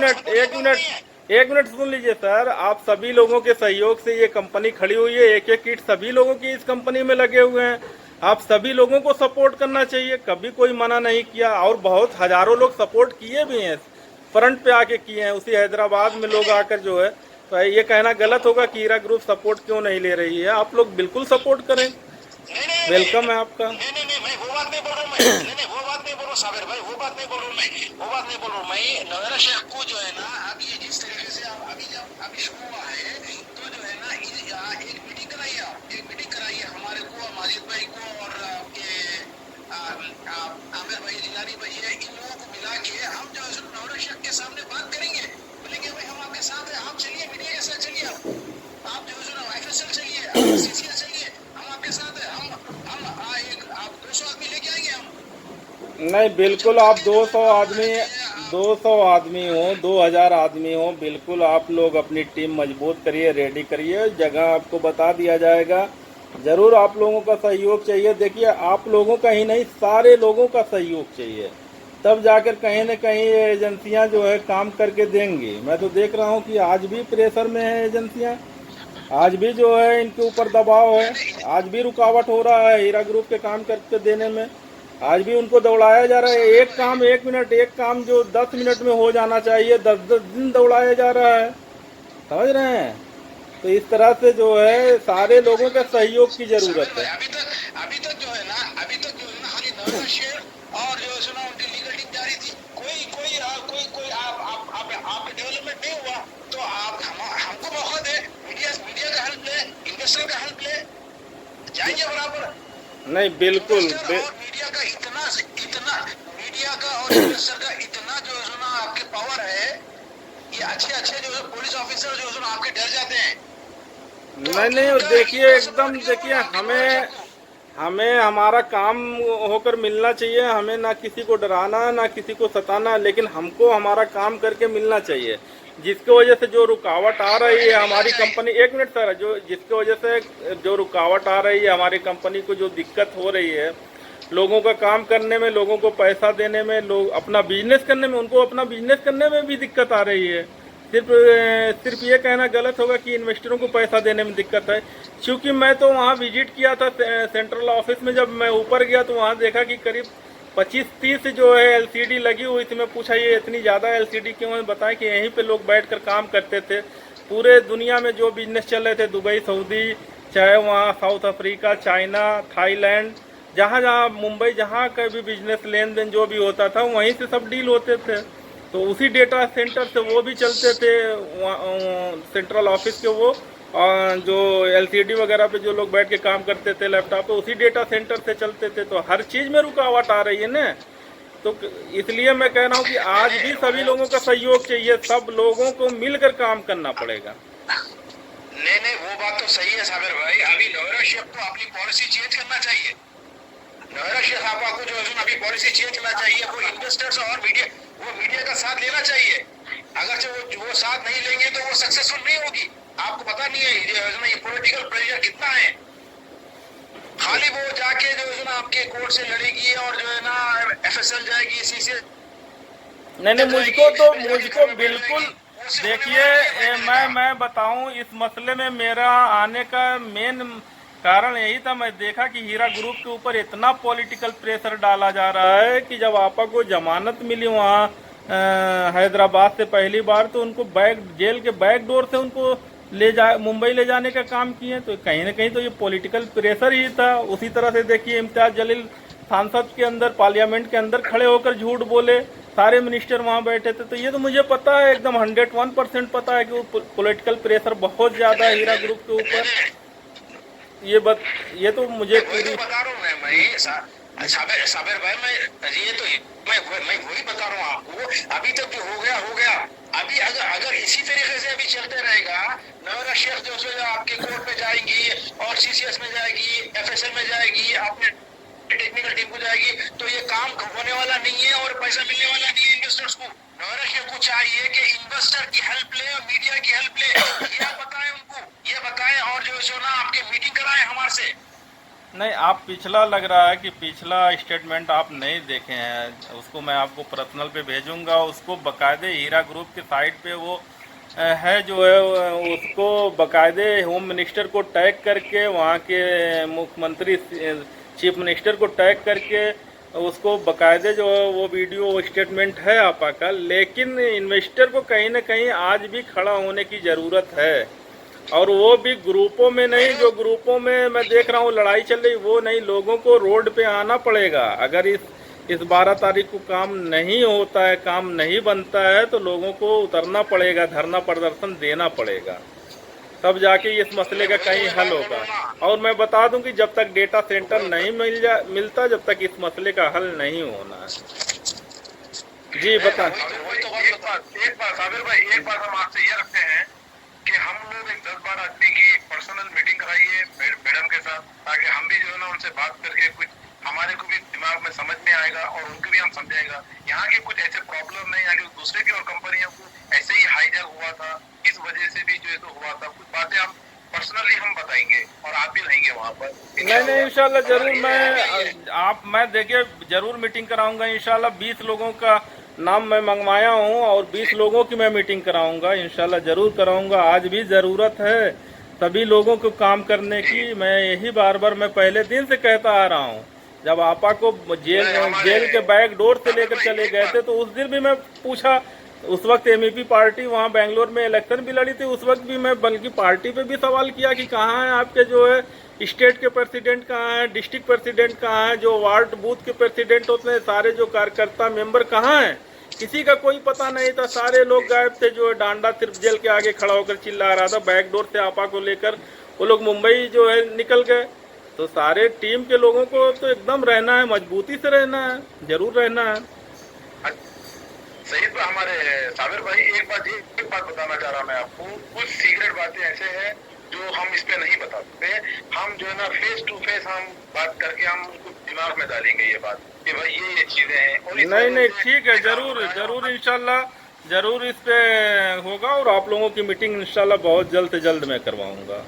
मिनट सुन लीजिए सर, आप सभी लोगों के सहयोग से ये कंपनी खड़ी हुई है। एक एक किट सभी लोगों की इस कंपनी में लगे हुए हैं। आप सभी लोगों को सपोर्ट करना चाहिए, कभी कोई मना नहीं किया। और बहुत हजारों लोग सपोर्ट किए भी हैं, फ्रंट पे आके किए हैं। उसी हैदराबाद में लोग आकर जो है, तो ये कहना गलत होगा कि हीरा ग्रुप सपोर्ट क्यों नहीं ले रही है। आप लोग बिल्कुल सपोर्ट करें, वेलकम है आपका। नहीं, मैं वो बात नहीं बोल रहा हूँ, मैं वो बात नहीं बोल रहा हूँ साबिर भाई, वो बात नहीं बोल रहा हूँ मैं नवरा शेख को जो है ना, अभी जिस तरीके से अभी शुरू हुआ है, तो जो है ना एक मीटिंग कराइए हमारे को, माजिद भाई को, और आपके आमिर भाई, जिलानी भाई है, इन लोगों को मिला के हम जो है नवरा शेख के सामने बात करेंगे, बोलेंगे भाई हम आपके साथ हैं, आप चलिए मीडिया के साथ चलिए, आप जो है ना FSL चलिए, आप CCL चलिए, हम आपके साथ हैं, आप 200 आदमी लेके आएंगे हम। नहीं बिल्कुल, आप 200 आदमी हो, 2000 आदमी हो, बिल्कुल आप लोग अपनी टीम मजबूत करिए, रेडी करिए, जगह आपको बता दिया जाएगा। जरूर आप लोगों का सहयोग चाहिए। देखिए, आप लोगों का ही नहीं, सारे लोगों का सहयोग चाहिए, तब जाकर कहीं न कहीं ये एजेंसियां जो है काम करके देंगी। मैं तो देख रहा हूँ कि आज भी प्रेशर में है एजेंसियां, आज भी जो है इनके ऊपर दबाव है, आज भी रुकावट हो रहा है हीरा ग्रुप के काम करके देने में। आज भी उनको दौड़ाया जा रहा है। एक काम जो 10 मिनट में हो जाना चाहिए, 10 दिन दौड़ाया जा रहा है, समझ रहे हैं। तो इस तरह से जो है सारे लोगों का सहयोग की जरूरत है। अभी तक जो है ना खाली नवरा शेख और जो है ना उनकी लीगल टीम जारी थी, कोई आप डेवलपमेंट नहीं हुआ, तो आप हमको मौका दे, मीडिया का हेल्प ले, इन्वेस्टर का हेल्प ले, जाएंगे बराबर। नहीं बिल्कुल, मीडिया का और इन्वेस्टर का इतना जो है ना आपके पावर है, ये अच्छे जो है पुलिस ऑफिसर जो है ना आपके डर जाते हैं। नहीं देखिए, एकदम देखिए, हमें हमारा काम होकर मिलना चाहिए। हमें ना किसी को डराना, ना किसी को सताना, लेकिन हमको हमारा काम करके मिलना चाहिए। जिसकी वजह से जो रुकावट आ रही है हमारी कंपनी, एक मिनट सर, जिसकी वजह से जो रुकावट आ रही है हमारी कंपनी को, जो दिक्कत हो रही है लोगों का काम करने में, लोगों को पैसा देने में, लोग अपना बिजनेस करने में, उनको अपना बिजनेस करने में भी दिक्कत आ रही है। सिर्फ ये कहना गलत होगा कि इन्वेस्टरों को पैसा देने में दिक्कत है। क्योंकि मैं तो वहाँ विजिट किया था सेंट्रल ऑफिस में, जब मैं ऊपर गया तो वहाँ देखा कि करीब 25-30 जो है LCD लगी हुई थी। मैं पूछा ये इतनी ज़्यादा LCD क्यों है, बताया कि यहीं पे लोग बैठकर काम करते थे। पूरे दुनिया में जो बिजनेस चल रहे थे, दुबई, सऊदी, चाहे वहाँ साउथ अफ्रीका, चाइना, थाईलैंड, जहाँ मुंबई, जहाँ का भी बिजनेस लेन देन जो भी होता था वहीं से सब डील होते थे। तो उसी डेटा सेंटर से वो भी चलते थे, सेंट्रल ऑफिस के वो जो LCD वगैरह पे जो लोग बैठ के काम करते थे लैपटॉप पे, उसी डेटा सेंटर से चलते थे। तो हर चीज़ में रुकावट आ रही है ना, तो इसलिए मैं कह रहा हूँ कि आज भी सभी लोगों का सहयोग चाहिए, सब लोगों को मिलकर काम करना पड़ेगा। नहीं, वो बात तो सही है साबिर भाई। अभी नवरा शेख को अपनी पॉलिसी चेंज करना चाहिए। नवरा शेख आपा को जो है अभी पॉलिसी चेंज करना चाहिए। वो इन्वेस्टर्स और मीडिया का साथ लेना चाहिए। अगर वो साथ नहीं लेंगे तो वो सक्सेसफुल नहीं होगी। आपको पता नहीं है ये पॉलिटिकल प्रेशर कितना है। खाली वो जाके जो है ना आपके कोर्ट से लड़ेगी और जो है ना FSL जाएगी, CCL। नहीं, मुझको बिल्कुल, देखिए मैं बताऊं, इस मसले में मेरा आने का मेन कारण यही था। मैं देखा कि हीरा ग्रुप के ऊपर इतना पॉलिटिकल प्रेशर डाला जा रहा है कि जब आपा को जमानत मिली वहाँ हैदराबाद से पहली बार, तो उनको जेल के बैक डोर से उनको मुंबई ले जाने का काम किए। तो कहीं ना कहीं तो ये पॉलिटिकल प्रेशर ही था। उसी तरह से देखिए, इम्तियाज जलील सांसद के अंदर, पार्लियामेंट के अंदर खड़े होकर झूठ बोले, सारे मिनिस्टर वहाँ बैठे थे। तो ये तो मुझे पता है, एकदम 101% पता है कि वो पॉलिटिकल प्रेशर बहुत ज्यादा है हीरा ग्रुप के ऊपर। ये तो मुझे पूरी बता रहा हूँ मैं साबिर साबिर भाई, मैं वही बता रहा हूँ आपको। अभी तक जो हो गया। अभी अगर इसी तरीके से अभी चलते रहेगा, नौरा शेख जो है आपके कोर्ट में जाएंगी और सीसीएस में जाएगी, एफएसएल में जाएगी, आपने टेक्निकल टीम को जाएगी, तो ये काम होने वाला नहीं है और पैसा मिलने वाला नहीं है इन्वेस्टर्स को। नौरा शेख को चाहिए कि इन्वेस्टर की हेल्प ले और मीडिया की हेल्प ले, ये बताएं उनको, ये बताएं, और जो है ना आपके मीटिंग कराएं हमारे से। नहीं, आप पिछला लग रहा है कि पिछला स्टेटमेंट आप नहीं देखे हैं, उसको मैं आपको पर्सनल पे भेजूंगा। उसको बकायदे हीरा ग्रुप के साइट पे वो है जो है, उसको बकायदे होम मिनिस्टर को टैग करके, वहाँ के मुख्यमंत्री चीफ मिनिस्टर को टैग करके उसको बकायदे जो है वो वीडियो स्टेटमेंट है आपा का। लेकिन इन्वेस्टर को कहीं ना कहीं आज भी खड़ा होने की ज़रूरत है, और वो भी ग्रुपों में नहीं। जो ग्रुपों में मैं देख रहा हूँ लड़ाई चल रही, वो नहीं, लोगों को रोड पे आना पड़ेगा। अगर इस 12 तारीख को काम नहीं होता है, काम नहीं बनता है, तो लोगों को उतरना पड़ेगा, धरना प्रदर्शन देना पड़ेगा, तब जाके इस मसले का कहीं हल होगा। और मैं बता दूं कि जब तक डेटा सेंटर नहीं मिलता, जब तक इस मसले का हल नहीं होना है। जी बता। एक बार साबिर भाई, एक बार हम आपसे ये रखते हैं कि हम लोग एक 10-12 आदमी की पर्सनल मीटिंग कराइए मैडम के साथ, ताकि हम भी जो है ना उनसे बात करके कुछ हमारे को भी दिमाग में समझ में आएगा और उनको भी हम समझाएगा। यहाँ के कुछ ऐसे प्रॉब्लम नहीं, आगे दूसरे की और कंपनियों को ऐसे ही हाईजैक हुआ था, इस वजह से भी जो है तो हुआ था। कुछ बातें हम पर्सनली हम बताएंगे और आप भी रहेंगे वहाँ पर। नहीं इंशाल्लाह जरूर। मैं देखिए जरूर मीटिंग कराऊंगा इंशाल्लाह। 20 लोगों का नाम मैं मंगवाया हूँ और 20 लोगों की मैं मीटिंग कराऊंगा इंशाल्लाह, जरूर कराऊंगा। आज भी जरूरत है सभी लोगों को काम करने की। मैं यही बार बार मैं पहले दिन से कहता आ रहा हूँ। जब आपा को जेल के बैक डोर से लेकर चले गए थे, तो उस दिन भी मैं पूछा, उस वक्त एमईपी पार्टी वहाँ बेंगलोर में इलेक्शन भी लड़ी थी, उस वक्त भी मैं बल्कि पार्टी पे भी सवाल किया कि कहाँ है आपके जो है स्टेट के प्रेसिडेंट, कहाँ है डिस्ट्रिक्ट प्रेसिडेंट, कहाँ है जो वार्ड बूथ के प्रेसिडेंट होते हैं, सारे जो कार्यकर्ता मेंबर कहाँ हैं। किसी का कोई पता नहीं था, सारे लोग गायब थे। जो है डांडा सिर्फ जेल के आगे खड़ा होकर चिल्ला रहा था। बैकडोर से आपा को लेकर वो लोग मुंबई जो है निकल गए। तो सारे टीम के लोगों को तो एकदम रहना है, मजबूती से रहना है, जरूर रहना है। सही तो हमारे साबिर भाई, एक बात बताना चाह रहा मैं आपको। कुछ सीक्रेट बातें ऐसे हैं जो हम इस पे नहीं बता सकते। हम जो है ना फेस टू फेस हम बात करके हम उनको दिमाग में डालेंगे ये बात कि भाई ये चीजें हैं। और नहीं ठीक है, जरूर इंशाल्लाह जरूर इस पे होगा। और आप लोगों की मीटिंग इंशाल्लाह बहुत जल्द से जल्द मैं करवाऊंगा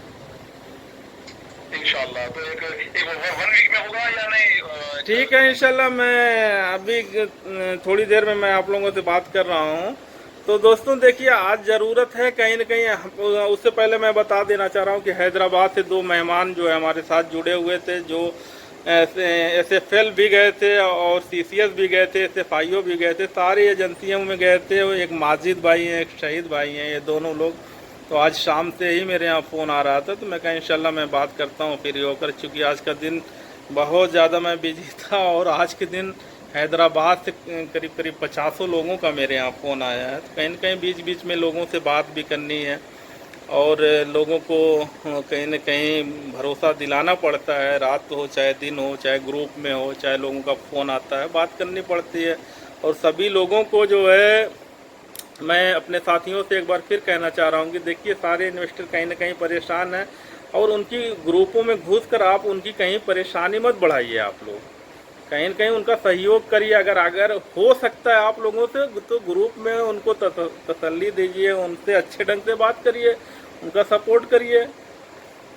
इंशाल्लाह। तो एक 1 वीक में होगा या नहीं? ठीक है इंशाल्लाह। मैं अभी थोड़ी देर में मैं आप लोगों से बात कर रहा हूँ। तो दोस्तों देखिए, आज ज़रूरत है कहीं न कहीं। उससे पहले मैं बता देना चाह रहा हूँ कि हैदराबाद से 2 मेहमान जो है हमारे साथ जुड़े हुए थे, जो SFL भी गए थे और CCS भी गए थे, SFIO भी गए थे, सारी एजेंसियों में गए थे। एक माजिद भाई हैं, एक शहीद भाई हैं, ये दोनों लोग। तो आज शाम से ही मेरे यहाँ फ़ोन आ रहा था, तो मैं कहा इंशाल्लाह मैं बात करता हूँ फ्री होकर, चूँकि आज का दिन बहुत ज़्यादा मैं बिजी था। और आज के दिन हैदराबाद से करीब 50 लोगों का मेरे यहाँ फ़ोन आया है। तो कहीं न कहीं बीच में लोगों से बात भी करनी है और लोगों को कहीं न कहीं भरोसा दिलाना पड़ता है। रात हो चाहे दिन हो, चाहे ग्रुप में हो, चाहे लोगों का फ़ोन आता है, बात करनी पड़ती है। और सभी लोगों को जो है, मैं अपने साथियों से एक बार फिर कहना चाह रहा हूँ कि देखिए, सारे इन्वेस्टर कहीं ना कहीं परेशान हैं और उनकी ग्रुपों में घुसकर आप उनकी कहीं परेशानी मत बढ़ाइए। आप लोग कहीं ना कहीं उनका सहयोग करिए। अगर हो सकता है आप लोगों से, तो ग्रुप में उनको तसल्ली दीजिए, उनसे अच्छे ढंग से बात करिए, उनका सपोर्ट करिए।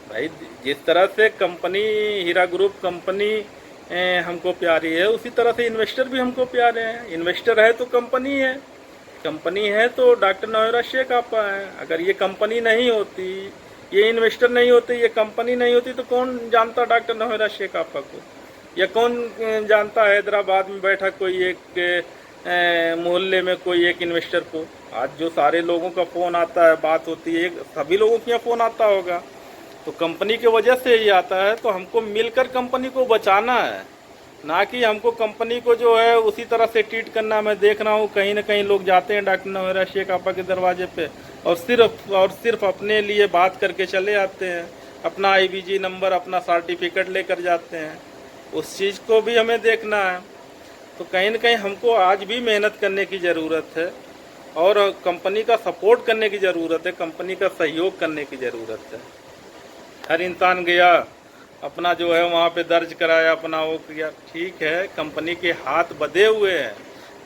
भाई जिस तरह से कंपनी हीरा ग्रुप कंपनी हमको प्यारी है, उसी तरह से इन्वेस्टर भी हमको प्यारे हैं। इन्वेस्टर है तो कंपनी है, कंपनी है तो डॉक्टर नौरा शेख आपा है। अगर ये कंपनी नहीं होती, ये इन्वेस्टर नहीं होते, ये कंपनी नहीं होती, तो कौन जानता डॉक्टर नौरा शेख आपा को, या कौन जानता हैदराबाद में बैठा कोई एक मोहल्ले में कोई एक इन्वेस्टर को। आज जो सारे लोगों का फ़ोन आता है, बात होती है, सभी लोगों के यहाँ फ़ोन आता होगा, तो कंपनी की वजह से ही आता है। तो हमको मिलकर कंपनी को बचाना है, ना कि हमको कंपनी को जो है उसी तरह से ट्रीट करना। मैं देख रहा हूँ कहीं ना कहीं लोग जाते हैं डॉक्टर नौरा शेख आपा के दरवाजे पे और सिर्फ अपने लिए बात करके चले आते हैं। अपना IBG नंबर, अपना सर्टिफिकेट लेकर जाते हैं। उस चीज़ को भी हमें देखना है। तो कहीं न कहीं हमको आज भी मेहनत करने की ज़रूरत है और कंपनी का सपोर्ट करने की ज़रूरत है, कंपनी का सहयोग करने की ज़रूरत है। हर इंसान गया, अपना जो है वहाँ पे दर्ज कराया, अपना वो किया, ठीक है, कंपनी के हाथ बंधे हुए हैं,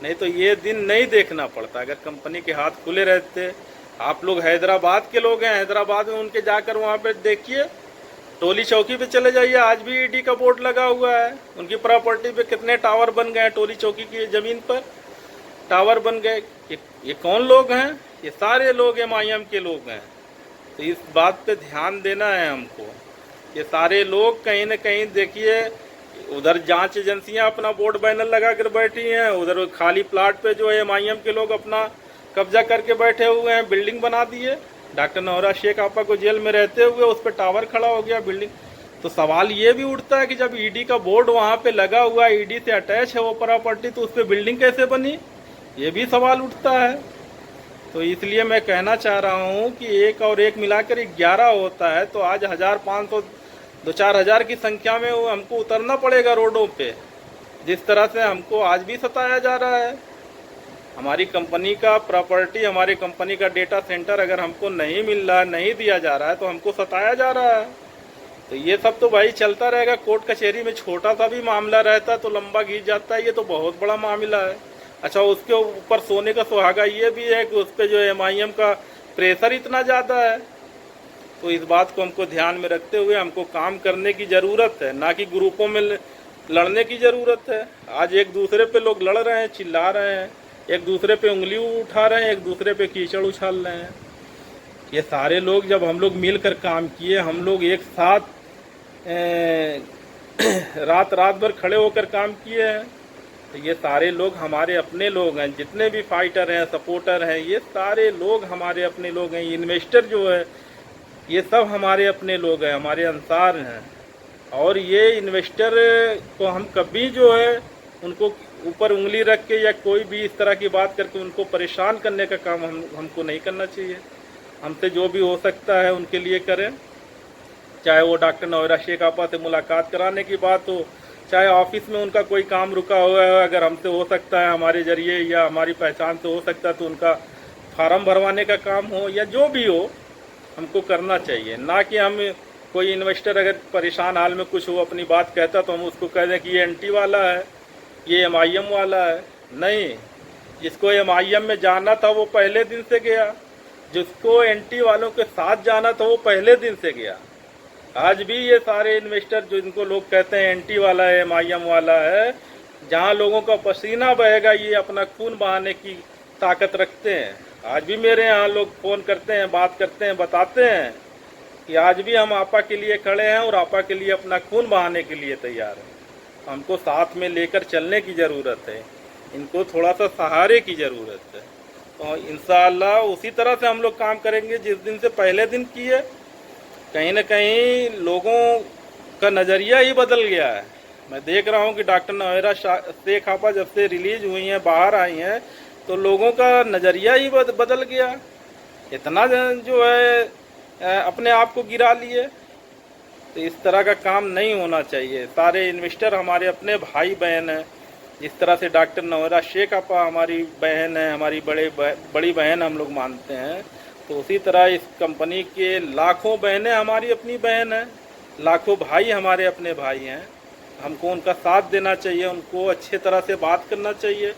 नहीं तो ये दिन नहीं देखना पड़ता। अगर कंपनी के हाथ खुले रहते, आप लोग हैदराबाद के लोग हैं, हैदराबाद में उनके जाकर वहाँ पे देखिए, टोली चौकी पे चले जाइए, आज भी ईडी का बोर्ड लगा हुआ है। उनकी प्रॉपर्टी पे कितने टावर बन गए हैं, टोली चौकी की ज़मीन पर टावर बन गए। ये कौन लोग हैं? ये सारे लोग MIM के लोग हैं। तो इस बात पे ध्यान देना है हमको। ये सारे लोग कहीं न कहीं देखिए, उधर जांच एजेंसियां अपना बोर्ड बैनर लगा कर बैठी हैं, उधर खाली प्लाट पे जो है MIM के लोग अपना कब्जा करके बैठे हुए हैं, बिल्डिंग बना दिए। डॉक्टर नौरा शेख आपा को जेल में रहते हुए उस पर टावर खड़ा हो गया, बिल्डिंग। तो सवाल ये भी उठता है कि जब ईडी का बोर्ड वहाँ पे लगा हुआ है, ईडी से अटैच है वो प्रॉपर्टी, तो उस पर बिल्डिंग कैसे बनी? ये भी सवाल उठता है। तो इसलिए मैं कहना चाह रहा हूँ कि एक और एक मिलाकर 11 होता है, तो आज 1500 2-4 हज़ार की संख्या में हमको उतरना पड़ेगा रोडों पे। जिस तरह से हमको आज भी सताया जा रहा है, हमारी कंपनी का प्रॉपर्टी, हमारी कंपनी का डेटा सेंटर अगर हमको नहीं मिल रहा है, नहीं दिया जा रहा है, तो हमको सताया जा रहा है। तो ये सब तो भाई चलता रहेगा। कोर्ट कचहरी में छोटा सा भी मामला रहता है तो लंबा खींच जाता है, ये तो बहुत बड़ा मामला है। अच्छा, उसके ऊपर सोने का सुहागा ये भी है कि उस पर जो MIM का प्रेशर इतना ज़्यादा है। तो इस बात को हमको ध्यान में रखते हुए हमको काम करने की ज़रूरत है, ना कि ग्रुपों में लड़ने की ज़रूरत है। आज एक दूसरे पे लोग लड़ रहे हैं, चिल्ला रहे हैं, एक दूसरे पे उंगली उठा रहे हैं, एक दूसरे पे कीचड़ उछाल रहे हैं। ये सारे लोग जब हम लोग मिलकर काम किए, हम लोग एक साथ रात भर खड़े होकर काम किए हैं, तो ये सारे लोग हमारे अपने लोग हैं। जितने भी फाइटर हैं, सपोर्टर हैं, ये सारे लोग हमारे अपने लोग हैं। इन्वेस्टर जो है, ये सब हमारे अपने लोग हैं, हमारे अंसार हैं। और ये इन्वेस्टर को हम कभी जो है उनको ऊपर उंगली रख के या कोई भी इस तरह की बात करके उनको परेशान करने का काम हमको नहीं करना चाहिए। हमसे जो भी हो सकता है उनके लिए करें, चाहे वो डॉक्टर नौरा शेख आपा से मुलाकात कराने की बात हो, चाहे ऑफिस में उनका कोई काम रुका हुआ है, अगर हमसे हो सकता है, हमारे जरिए या हमारी पहचान से हो सकता है, तो उनका फार्म भरवाने का काम हो या जो भी हो, हमको करना चाहिए। ना कि हम कोई इन्वेस्टर अगर परेशान हाल में कुछ हो अपनी बात कहता तो हम उसको कह दें कि ये एंटी वाला है, ये MIM वाला है। नहीं, जिसको MIM में जाना था वो पहले दिन से गया, जिसको एंटी वालों के साथ जाना था वो पहले दिन से गया। आज भी ये सारे इन्वेस्टर जो इनको लोग कहते हैं एंटी वाला है, MIM वाला है, जहाँ लोगों का पसीना बहेगा ये अपना खून बहाने की ताकत रखते हैं। आज भी मेरे यहाँ लोग फ़ोन करते हैं, बात करते हैं, बताते हैं कि आज भी हम आपा के लिए खड़े हैं और आपा के लिए अपना खून बहाने के लिए तैयार हैं। हमको साथ में लेकर चलने की ज़रूरत है, इनको थोड़ा सा सहारे की ज़रूरत है। तो इंशाअल्लाह उसी तरह से हम लोग काम करेंगे जिस दिन से पहले दिन किए। कहीं न कहीं लोगों का नज़रिया ही बदल गया है। मैं देख रहा हूँ कि डॉक्टर नौरा शेख आपा जब से रिलीज हुई हैं, बाहर आई हैं, तो लोगों का नज़रिया ही बदल गया। इतना जो है अपने आप को गिरा लिए, तो इस तरह का काम नहीं होना चाहिए। सारे इन्वेस्टर हमारे अपने भाई बहन हैं। जिस तरह से डॉक्टर नौरा शेख आपा हमारी बहन है, हमारी बड़ी बहन हम लोग मानते हैं, तो उसी तरह इस कंपनी के लाखों बहनें हमारी अपनी बहन हैं, लाखों भाई हमारे अपने भाई हैं। हमको उनका साथ देना चाहिए, उनको अच्छे तरह से बात करना चाहिए।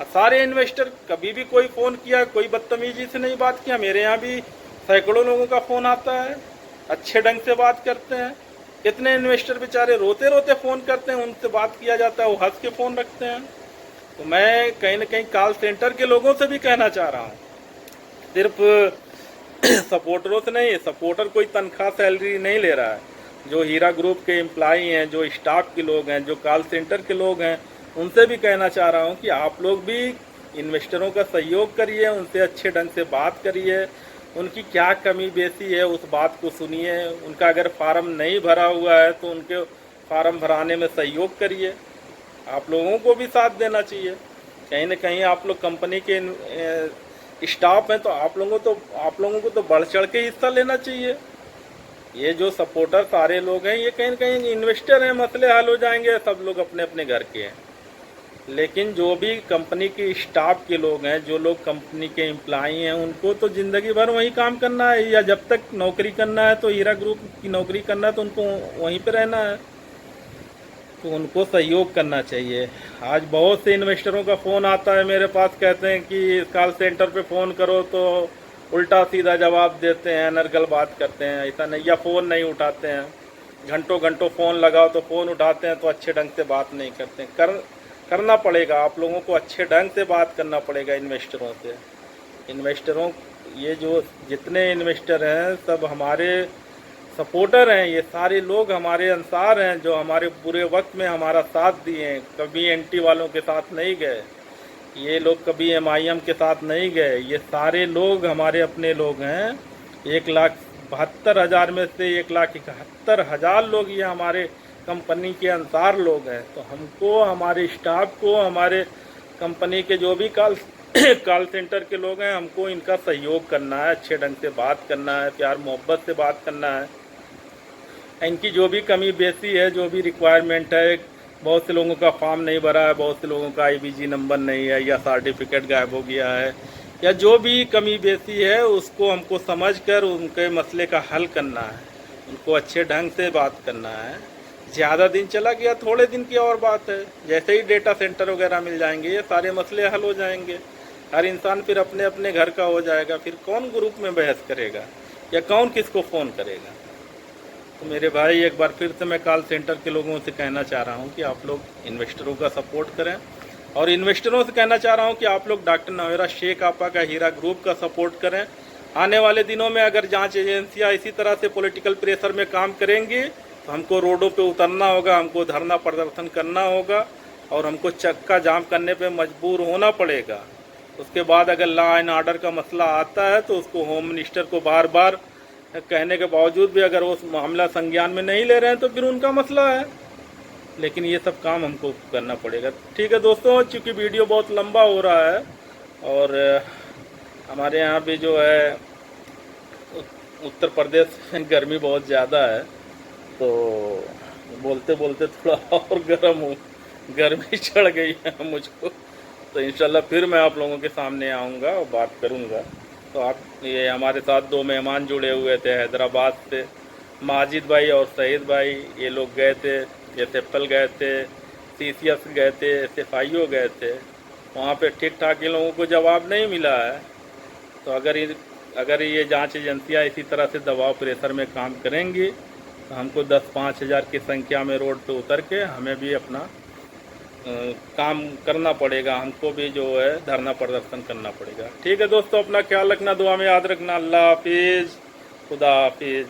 सारे इन्वेस्टर, कभी भी कोई फ़ोन किया, कोई बदतमीजी से नहीं बात किया। मेरे यहाँ भी सैकड़ों लोगों का फ़ोन आता है, अच्छे ढंग से बात करते हैं। कितने इन्वेस्टर बेचारे रोते रोते फ़ोन करते हैं, उनसे बात किया जाता है, वो हंस के फ़ोन रखते हैं। तो मैं कहीं न कहीं कॉल सेंटर के लोगों से भी कहना चाह रहा हूँ, सिर्फ सपोर्टरों से नहीं, सपोर्टर कोई तनख्वाह सैलरी नहीं ले रहा है। जो हीरा ग्रुप के एम्प्लॉई हैं, जो स्टाफ के लोग हैं, जो कॉल सेंटर के लोग हैं, उनसे भी कहना चाह रहा हूं कि आप लोग भी इन्वेस्टरों का सहयोग करिए, उनसे अच्छे ढंग से बात करिए, उनकी क्या कमी बेसी है उस बात को सुनिए। उनका अगर फार्म नहीं भरा हुआ है तो उनके फार्म भराने में सहयोग करिए। आप लोगों को भी साथ देना चाहिए। कहीं न कहीं आप लोग कंपनी के स्टाफ हैं, तो आप लोगों को तो बढ़ चढ़ के हिस्सा लेना चाहिए। ये जो सपोर्टर सारे लोग हैं ये कहीं न कहीं इन्वेस्टर हैं, मसले हल हो जाएंगे, सब लोग अपने अपने घर के हैं। लेकिन जो भी कंपनी के स्टाफ के लोग हैं, जो लोग कंपनी के एम्प्लॉई हैं, उनको तो ज़िंदगी भर वहीं काम करना है, या जब तक नौकरी करना है तो हीरा ग्रुप की नौकरी करना है तो उनको वहीं पे रहना है, तो उनको सहयोग करना चाहिए। आज बहुत से इन्वेस्टरों का फ़ोन आता है मेरे पास, कहते हैं कि कॉल सेंटर पे फ़ोन करो तो उल्टा सीधा जवाब देते हैं, नरगल बात करते हैं, ऐसा नहीं, या फ़ोन नहीं उठाते हैं, घंटों घंटों फ़ोन लगाओ तो फ़ोन उठाते हैं तो अच्छे ढंग से बात नहीं करते हैं। करना पड़ेगा, आप लोगों को अच्छे ढंग से बात करना पड़ेगा इन्वेस्टरों से। इन्वेस्टरों, ये जो जितने इन्वेस्टर हैं सब हमारे सपोर्टर हैं, ये सारे लोग हमारे अंसार हैं, जो हमारे बुरे वक्त में हमारा साथ दिए हैं। कभी एंटी वालों के साथ नहीं गए, ये लोग कभी MIM के साथ नहीं गए, ये सारे लोग हमारे अपने लोग हैं। 1,72,000 में से 1,71,000 लोग ये हमारे कंपनी के अंसार लोग हैं। तो हमको, हमारे स्टाफ को, हमारे कंपनी के जो भी कॉल सेंटर के लोग हैं, हमको इनका सहयोग करना है, अच्छे ढंग से बात करना है, प्यार मोहब्बत से बात करना है। इनकी जो भी कमी बेसी है, जो भी रिक्वायरमेंट है, बहुत से लोगों का फॉर्म नहीं भरा है, बहुत से लोगों का IBG नंबर नहीं है, या सर्टिफिकेट गायब हो गया है, या जो भी कमी बेसी है उसको हमको समझकर उनके मसले का हल करना है, उनको अच्छे ढंग से बात करना है। ज़्यादा दिन चला गया, थोड़े दिन की और बात है, जैसे ही डेटा सेंटर वगैरह मिल जाएंगे ये सारे मसले हल हो जाएंगे। हर इंसान फिर अपने अपने घर का हो जाएगा, फिर कौन ग्रुप में बहस करेगा या कौन किसको फ़ोन करेगा। तो मेरे भाई, एक बार फिर से मैं कॉल सेंटर के लोगों से कहना चाह रहा हूँ कि आप लोग इन्वेस्टरों का सपोर्ट करें, और इन्वेस्टरों से कहना चाह रहा हूँ कि आप लोग डॉक्टर नवेरा शेख आपा का हीरा ग्रुप का सपोर्ट करें। आने वाले दिनों में अगर जांच एजेंसियाँ इसी तरह से पॉलिटिकल प्रेशर में काम करेंगी तो हमको रोडों पे उतरना होगा, हमको धरना प्रदर्शन करना होगा, और हमको चक्का जाम करने पे मजबूर होना पड़ेगा। उसके बाद अगर लॉ एंड ऑर्डर का मसला आता है तो उसको होम मिनिस्टर को बार बार कहने के बावजूद भी अगर वो मामला संज्ञान में नहीं ले रहे हैं तो फिर उनका मसला है, लेकिन ये सब काम हमको करना पड़ेगा। ठीक है दोस्तों, चूँकि वीडियो बहुत लंबा हो रहा है और हमारे यहाँ भी जो है उत्तर प्रदेश में गर्मी बहुत ज़्यादा है, तो बोलते बोलते थोड़ा और गर्मी चढ़ गई है मुझको। तो इंशाल्लाह फिर मैं आप लोगों के सामने आऊँगा और बात करूँगा। तो आप, ये हमारे साथ 2 मेहमान जुड़े हुए थे हैदराबाद से, माजिद भाई और सईद भाई। ये लोग गए थे, SFL गए थे, CCS गए थे, SFIO गए थे, वहाँ पे ठीक ठाक ये लोगों को जवाब नहीं मिला है। तो अगर ये जांच एजेंसियाँ इसी तरह से दबाव प्रेशर में काम करेंगी तो हमको 10-5 हज़ार की संख्या में रोड पे उतर के हमें भी अपना काम करना पड़ेगा, हमको भी जो है धरना प्रदर्शन करना पड़ेगा। ठीक है दोस्तों, अपना ख्याल रखना, दुआ में याद रखना। अल्लाह हाफिज़, खुदा हाफिज़।